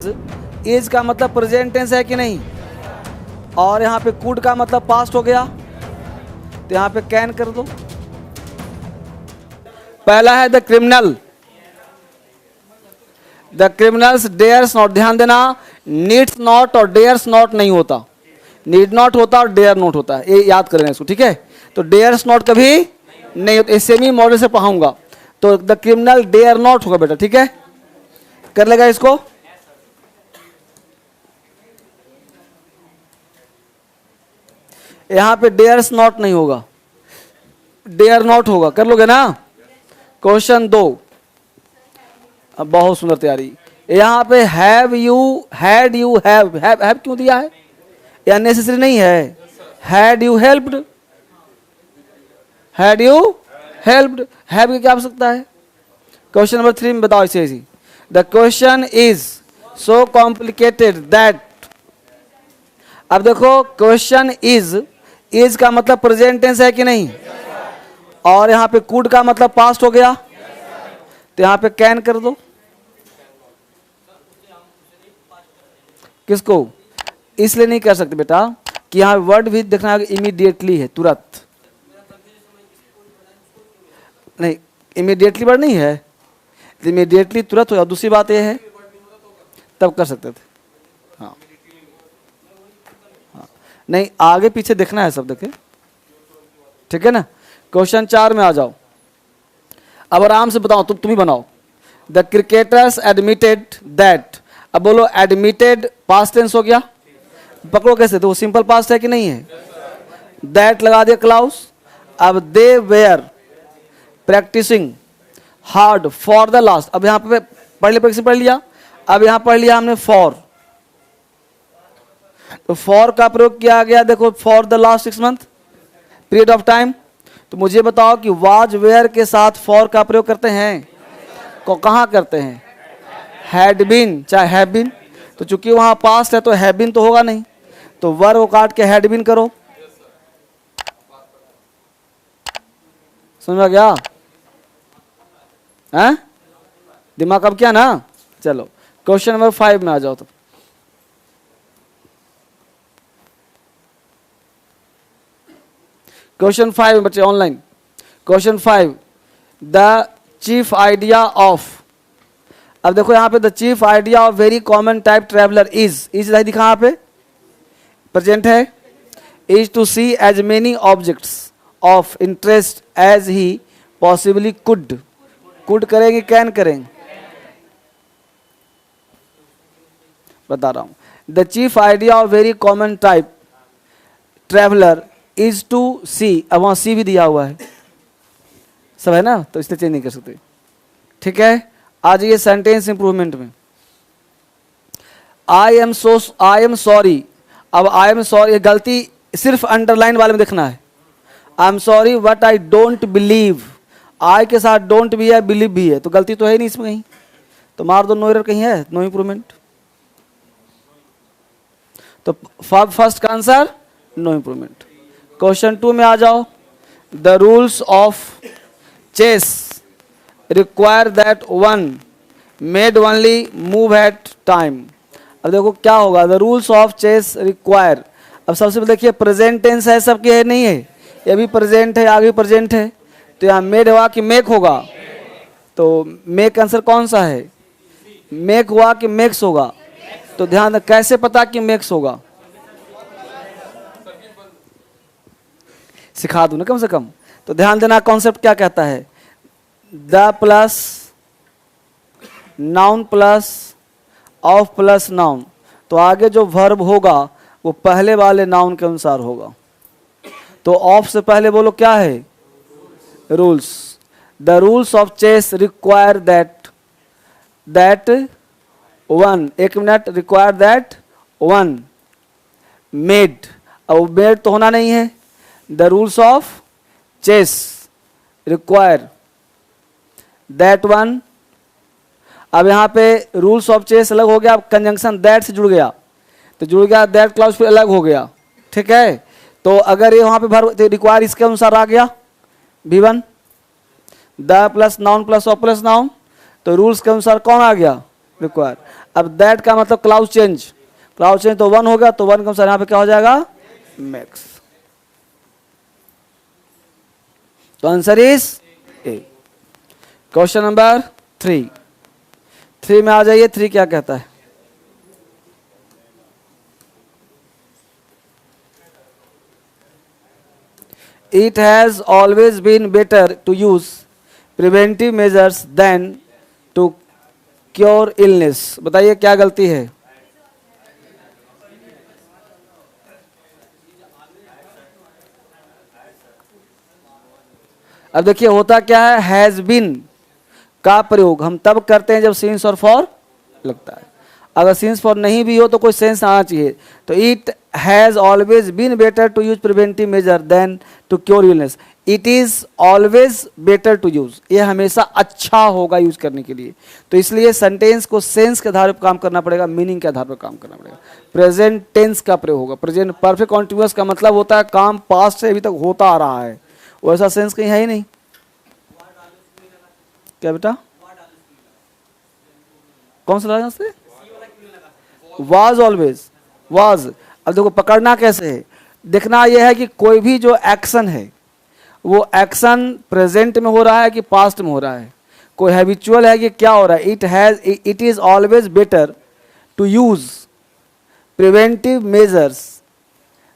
Is का मतलब present tense है कि नहीं, और यहाँ पे कुड का मतलब पास्ट हो गया, तो यहाँ पे कैन कर दो। पहला है the criminal, the criminals dares not, ध्यान देना नीड्स नॉट और डेयर्स नॉट नहीं होता, नीड नॉट होता और डेयर नॉट होता है, ये याद कर लेना इसको, ठीक है। तो डेयर्स नॉट कभी नहीं होता, सेमी मॉडल से पढ़ाऊंगा, तो द क्रिमिनल डेयर नॉट होगा बेटा, ठीक है, कर लेगा इसको। यहां पे डेयर्स नॉट नहीं होगा, डेयर नॉट होगा, कर लोगे ना। क्वेश्चन 2, अब बहुत सुंदर तैयारी। यहां पे have you, had you, have क्यों दिया है, या नेसेसरी नहीं है। Had you helped, had you helped, have की क्या आवश्यकता है। क्वेश्चन नंबर 3 में बताओ इसे ऐसी, the question is so complicated that. अब देखो क्वेश्चन इज का मतलब प्रेजेंट टेंस है कि नहीं, और यहाँ पे कुड का मतलब पास्ट हो गया, तो यहाँ पे कैन कर दो। किसको, इसलिए नहीं कर सकते बेटा कि यहाँ वर्ड भी देखना है इमीडिएटली है, तुरंत नहीं, इमीडिएटली वर्ड नहीं है, इमीडिएटली तुरंत हो। दूसरी बात यह है तब कर सकते थे, हाँ नहीं, आगे पीछे देखना है सब, देखे, ठीक है ना। क्वेश्चन 4 में आ जाओ, अब आराम से बताओ, तुम ही बनाओ। द क्रिकेटर्स एडमिटेड दैट, अब बोलो एडमिटेड पास्ट टेंस हो गया, पकड़ो कैसे, तो वो सिंपल पास्ट है कि नहीं है, दैट लगा दिया क्लाउस। अब they were practising hard for the last, अब यहाँ पे पढ़ लिया, अब यहाँ पढ़ लिया हमने फॉर, तो फॉर का प्रयोग किया गया, देखो for the last 6 month period of time. तो मुझे बताओ कि वाज वेयर के साथ फॉर का प्रयोग करते हैं, को कहाँ करते हैं, हैड बीन चाहे हैव बीन, तो चूंकि वहां पास्ट है तो हैव बीन तो होगा नहीं, तो वर को काट के हैड बीन करो, समझ में गया, हैं दिमाग अब क्या ना। चलो क्वेश्चन नंबर 5 में आ जाओ। तो क्वेश्चन 5 बच्चे online, question 5, the chief idea of, अब देखो यहाँ पे the chief idea of very common type traveller is दिखा यहाँ पे प्रेजेंट है, is to see as many objects of interest as he possibly could करेंगे कैन करेंगे, बता रहा हूं। The chief idea of very common type traveller is to see, अब वहां सी भी दिया हुआ है, सब है ना, तो इसलिए चेंज नहीं कर सकते, ठीक है। आज ये सेंटेंस इंप्रूवमेंट में आई एम सॉरी, अब आई एम सॉरी गलती सिर्फ अंडरलाइन वाले में देखना है, I am sorry what I don't believe, I के साथ डोंट भी है बिलीव भी है, तो गलती तो है नहीं इसमें कहीं, तो मार दो, नो एरर कहीं है, नो इंप्रूवमेंट, तो फर्स्ट का आंसर नो इंप्रूवमेंट। क्वेश्चन 2 में आ जाओ, the rules of chess require that one made only move at time. अब देखो क्या होगा, the rules of chess require, अब सबसे पहले देखिए प्रेजेंट टेंस है सबके, है नहीं है, ये भी प्रेजेंट है, आगे प्रेजेंट है, तो यहाँ मेड हुआ कि मेक होगा, तो मेक आंसर कौन सा है, मेक हुआ कि मेक्स होगा, तो ध्यान कैसे पता कि मेक्स होगा, सिखा दूं ना कम से कम, तो ध्यान देना कॉन्सेप्ट क्या कहता है, the plus noun plus of plus noun, तो आगे जो वर्ब होगा वो पहले वाले नाउन के अनुसार होगा, तो ऑफ से पहले बोलो क्या है, rules, the rules of chess require that one, एक minute, require that one made, अब मेड तो होना नहीं है, the rules of chess require that one, अब यहाँ पे रूल्स ऑफ चेस अलग हो गया, अब कंजंक्शन दैट से जुड़ गया, तो जुड़ गया दैट क्लाउज फिर अलग हो गया, ठीक है। तो अगर ये वहाँ पे भर रिक्वायर इसके अनुसार आ गया V1, the plus noun plus of plus noun, तो रूल्स के अनुसार कौन आ गया, रिक्वायर। अब दैट का मतलब क्लाउज चेंज, क्लाउज चेंज तो 1 हो गया, तो 1 के अनुसार यहाँ पे क्या हो जाएगा, मैक्स। तो answer is A. Question number 3 में आ जाइए। 3 क्या कहता है, it has always been better to use preventive measures than to cure illness. बताइए क्या गलती है, अब देखिए होता क्या है, हैज बीन का प्रयोग हम तब करते हैं जब सिंस और फॉर लगता है। अगर सिंस फॉर नहीं भी हो तो कोई सेंस आना चाहिए। तो it has always been better to use preventive measure than to cure illness. It is always better to use, ये हमेशा अच्छा होगा यूज करने के लिए। तो इसलिए सेंटेंस को सेंस के आधार पर काम करना पड़ेगा, मीनिंग के आधार पर काम करना पड़ेगा। प्रेजेंट टेंस का प्रयोग होगा। प्रेजेंट परफेक्ट कॉन्टिन्यूअस का मतलब होता है काम पास्ट से अभी तक होता आ रहा है, वैसा सेंस कहीं है ही नहीं। क्या बेटा, कौन सा लगा से, वाज ऑलवेज, वाज। अब देखो पकड़ना कैसे है, देखना यह है कि कोई भी जो एक्शन है वो एक्शन प्रेजेंट में हो रहा है कि पास्ट में हो रहा है, कोई हैबिचुअल है कि क्या हो रहा है। It is always better to use preventive measures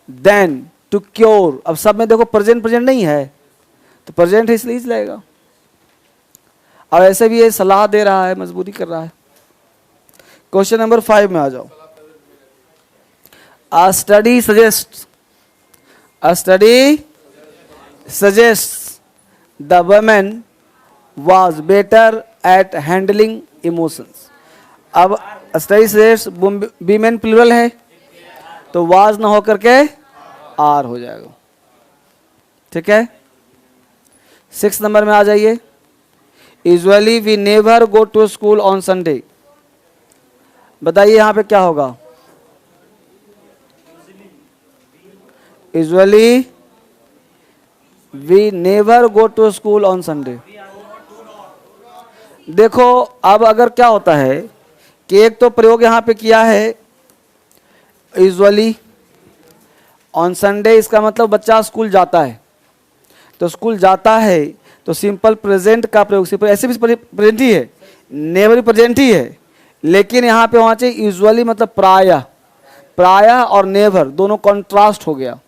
than to cure. अब सब में देखो प्रेजेंट नहीं है, तो प्रेजेंट है इसलिए लगेगा। और ऐसे भी ये सलाह दे रहा है, मजबूरी कर रहा है। क्वेश्चन नंबर 5 में आ जाओ। A study suggests the woman was better at handling emotions। अब स्टडी सजेस्ट women प्लूरल है तो was ना होकर के आर हो जाएगा, ठीक है। 6 नंबर में आ जाइए। Usually we never go to school on Sunday. बताइए यहाँ पे क्या होगा, usually we never go to school on Sunday. देखो अब अगर क्या होता है कि एक तो प्रयोग यहाँ पे किया है यूजुअली ऑन संडे, इसका मतलब बच्चा स्कूल जाता है, तो स्कूल जाता है तो सिंपल प्रेजेंट का प्रयोग, सिंपल ऐसे भी प्रेजेंट ही है, नेवर भी प्रेजेंट ही है, लेकिन यहाँ पे होना चाहिए यूजुअली मतलब प्रायः। प्रायः और नेवर दोनों कॉन्ट्रास्ट हो गया।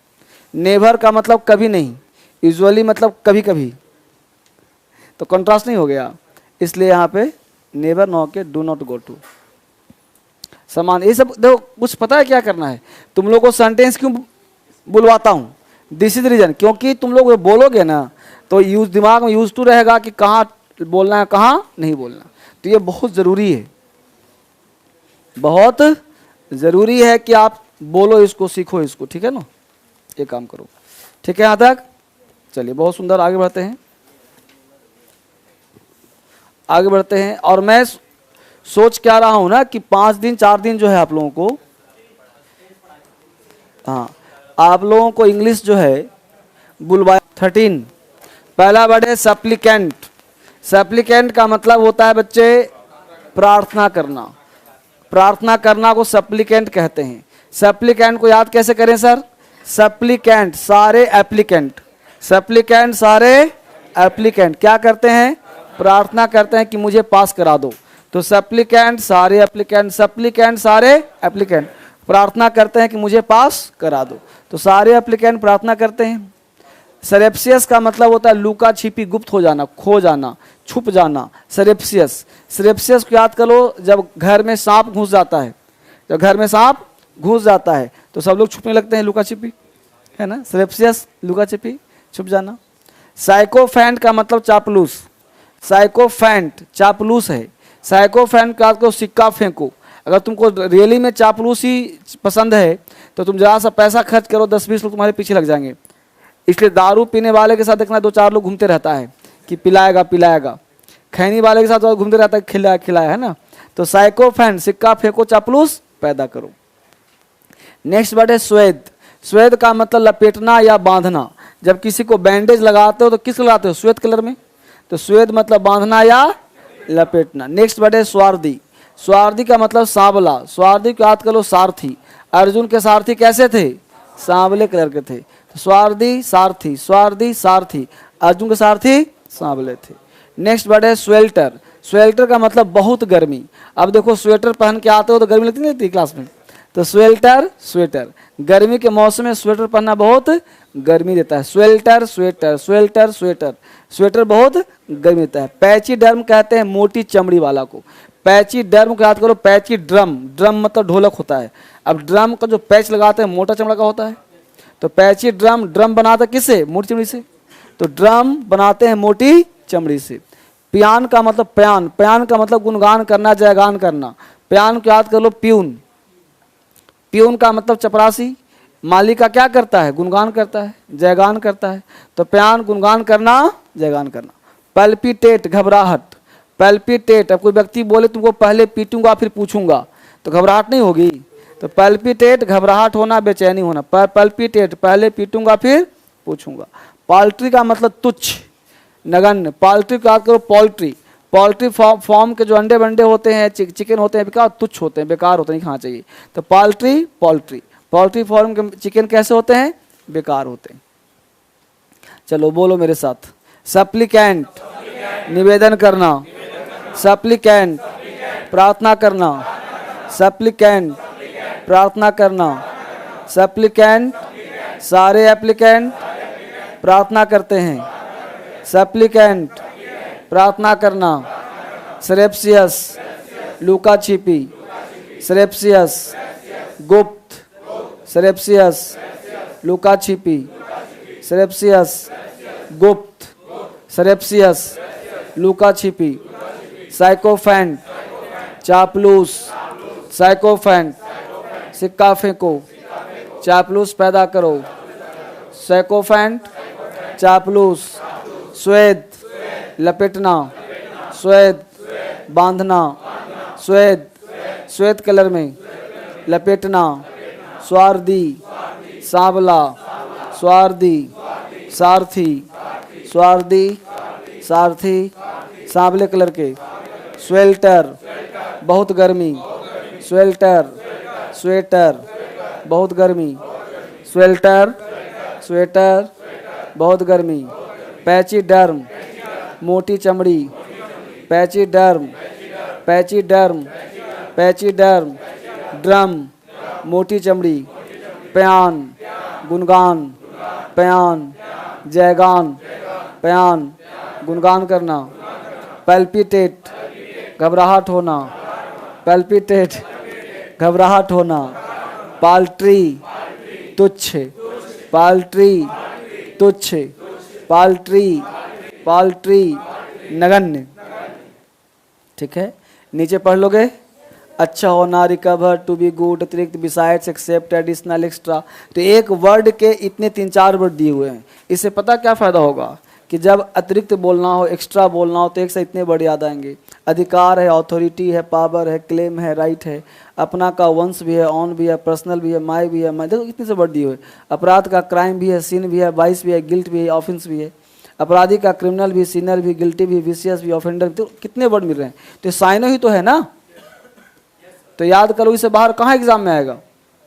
नेवर का मतलब कभी नहीं, यूजुअली मतलब कभी कभी, तो कॉन्ट्रास्ट नहीं हो गया, इसलिए यहाँ पे नेवर नो के डू नॉट गो टू समान। ये सब देखो कुछ पता है क्या करना है, तुम लोग को सेंटेंस क्यों बुलवाता हूँ, दिस इज रीजन, क्योंकि तुम लोग बोलोगे ना तो यूज दिमाग में यूज टू रहेगा कि कहाँ बोलना है कहाँ नहीं बोलना। तो ये बहुत ज़रूरी है, बहुत ज़रूरी है कि आप बोलो इसको, सीखो इसको, ठीक है ना, ये काम करो, ठीक है। यहाँ तक चलिए, बहुत सुंदर, आगे बढ़ते हैं, आगे बढ़ते हैं। और मैं सोच क्या रहा हूँ ना कि 5 दिन 4 दिन जो है आप लोगों को, हाँ आप लोगों को इंग्लिश जो है बुलवाया। 13 पहला वर्ड है सप्लीकेंट। सप्लीकेंट का मतलब होता है बच्चे प्रार्थना करना, प्रार्थना करना को सप्लीकेंट कहते हैं। सप्लीकेंट को याद कैसे करें सर, सप्लीकेंट सारे एप्लीकेंट, सप्लीकेंट सारे एप्लीकेंट क्या करते हैं, प्रार्थना करते हैं कि मुझे पास करा दो। तो सप्लीकेंट सारे एप्लीकेंट, सप्लीकेंट सारे एप्लीकेंट प्रार्थना करते हैं कि मुझे पास करा दो, तो सारे एप्लीकेंट प्रार्थना करते हैं। सरेप्सियस का मतलब होता है लुका छिपी, गुप्त हो जाना, खो जाना, छुप जाना, सरेप्सियस। सरेप्सियस को याद करो, जब घर में सांप घुस जाता है, जब घर में सांप घुस जाता है तो सब लोग छुपने लगते हैं, लुका छिपी, है ना, सरेप्सियस लुका छिपी, छुप जाना। साइकोफेंट का मतलब चापलूस, साइकोफेंट चापलूस है। साइकोफेंट का को सिक्का फेंको, अगर तुमको रियली में चापलूसी पसंद है तो तुम जरा सा पैसा खर्च करो, 10-20 लोग तुम्हारे पीछे लग जाएंगे। इसलिए दारू पीने वाले के साथ देखना 2-4 लोग घूमते रहता है कि पिलाएगा पिलाएगा, खैनी वाले के साथ घूमते रहता है खिलाया खिलाया, है ना। तो साइकोफेंट सिक्का फेंको, चापलूस पैदा करो। नेक्स्ट वर्ड है स्वेद। स्वेद का मतलब लपेटना या बांधना। जब किसी को बैंडेज लगाते हो तो किस लगाते हो, श्वेत कलर में, तो स्वेद मतलब बांधना या लपेटना। नेक्स्ट वर्ड है स्वार्थी। स्वार्थी का मतलब सांवला, स्वार्थी को याद करो सारथी। अर्जुन के सारथी कैसे थे? सांवले कलर के थे। तो स्वार्थी सारथी, स्वार्थी सारथी, अर्जुन के सारथी सांवले थे। नेक्स्ट वर्ड है स्वेल्टर। स्वेल्टर का मतलब बहुत गर्मी। अब देखो स्वेटर पहन के आते हो तो गर्मी लगती नहीं लगती क्लास में? तो स्वेल्टर स्वेटर, गर्मी के मौसम में स्वेटर पहनना बहुत गर्मी देता है। स्वेल्टर स्वेटर, स्वेल्टर स्वेटर, स्वेटर बहुत गर्मी देता है। पैचीडर्म कहते हैं मोटी चमड़ी वाला को। पैचीडर्म को याद करो, पैची ड्रम, ड्रम मतलब ढोलक होता है। अब ड्रम का जो पैच लगाते हैं मोटा चमड़ा का होता है। तो पैची ड्रम, ड्रम बनाते किससे? मोटी चमड़ी से। तो ड्रम बनाते हैं मोटी चमड़ी से। प्यान का मतलब प्यान, प्यान का मतलब गुणगान करना, जयगान करना। प्यान को याद कर लो प्यून। प्यून का मतलब चपरासी। मालिक का क्या करता है? गुणगान करता है, जयगान करता है। तो प्यान गुणगान करना, जयगान करना। पल्पिटेट घबराहट, पल्पिटेट, अब कोई व्यक्ति बोले तुमको पहले पीटूंगा फिर पूछूंगा तो घबराहट नहीं होगी? तो पल्पिटेट घबराहट होना, बेचैनी होना। पल्पिटेट पहले पीटूंगा फिर पूछूंगा। पोल्ट्री का मतलब तुच्छ, नगण्य। पोल्ट्री को याद करो पोल्ट्री। पोल्ट्री फॉर्म के जो अंडे वंडे होते हैं, चिकन होते हैं, बेकार तुच्छ होते हैं, बेकार होते हैं, नहीं खाना चाहिए। तो पोल्ट्री पोल्ट्री, पोल्ट्री फॉर्म के चिकन कैसे होते हैं? बेकार होते हैं। चलो बोलो मेरे साथ, सप्लीकेंट निवेदन करना, सप्लीकेंट प्रार्थना करना, सप्लीकेंट प्रार्थना करना, सप्लीकेंट सारे एप्लीकेंट प्रार्थना करते हैं, सप्लीकेंट प्रार्थना करना। सरेप्सियस लूका छिपी, सरेप्सियस गुप्त, सरेप्सियस लूका छिपी, सरेप्सियस गुप्त, सरेप्सियस लूका छिपी। साइकोफेंट चापलूस, साइकोफेंट सिक्का फेंको, चापलूस पैदा करो। साइकोफेंट चापलूस। स्वेद लपेटना, स्वेद बांधना, स्वेद श्वेत कलर में लपेटना। स्वार्थी सांवला, स्वार्थी सारथी, स्वार्थी सारथी सांवले कलर के। स्वेल्टर बहुत गर्मी, स्वेल्टर स्वेटर बहुत गर्मी, स्वेल्टर स्वेटर बहुत गर्मी। पैचीडर्म मोटी चमड़ी, पैचीडर्म पैचीडर्म पैचीडर्म, ड्रम मोटी चमड़ी। प्यान गुणगान, प्यान जयगान, प्यान गुणगान करना। पल्पिटेट घबराहट होना, पल्पिटेट घबराहट होना। पाल्ट्री तुच्छ, पाल्ट्री तुच्छ, पाल्ट्री पाल्ट्री नगण्य। ठीक है, नीचे पढ़ लोगे। अच्छा होना, रिकवर, टू बी गुड, अतिरिक्त, बिसाइड्स, एक्सेप्ट, एडिशनल, एक्स्ट्रा। तो एक वर्ड के इतने 3-4 वर्ड दिए हुए हैं। इससे पता क्या फ़ायदा होगा कि जब अतिरिक्त बोलना हो, एक्स्ट्रा बोलना हो तो एक से इतने वर्ड याद आएंगे। अधिकार है, ऑथोरिटी है, पावर है, क्लेम है, राइट है। अपना का वंश भी है, ऑन भी है, पर्सनल भी है, माई भी है, माई, देखो कितने से वर्ड दिए हुए। अपराध का क्राइम भी है, सिन भी है, वाइस भी है, गिल्ट भी है, ऑफेंस भी है। अपराधी का क्रिमिनल भी, सिनर भी, गिल्टी भी, विशियस भी, ऑफेंडर भी। तो कितने वर्ड मिल रहे हैं? तो साइनो ही तो है ना। तो याद करो, इससे बाहर कहाँ एग्जाम में आएगा?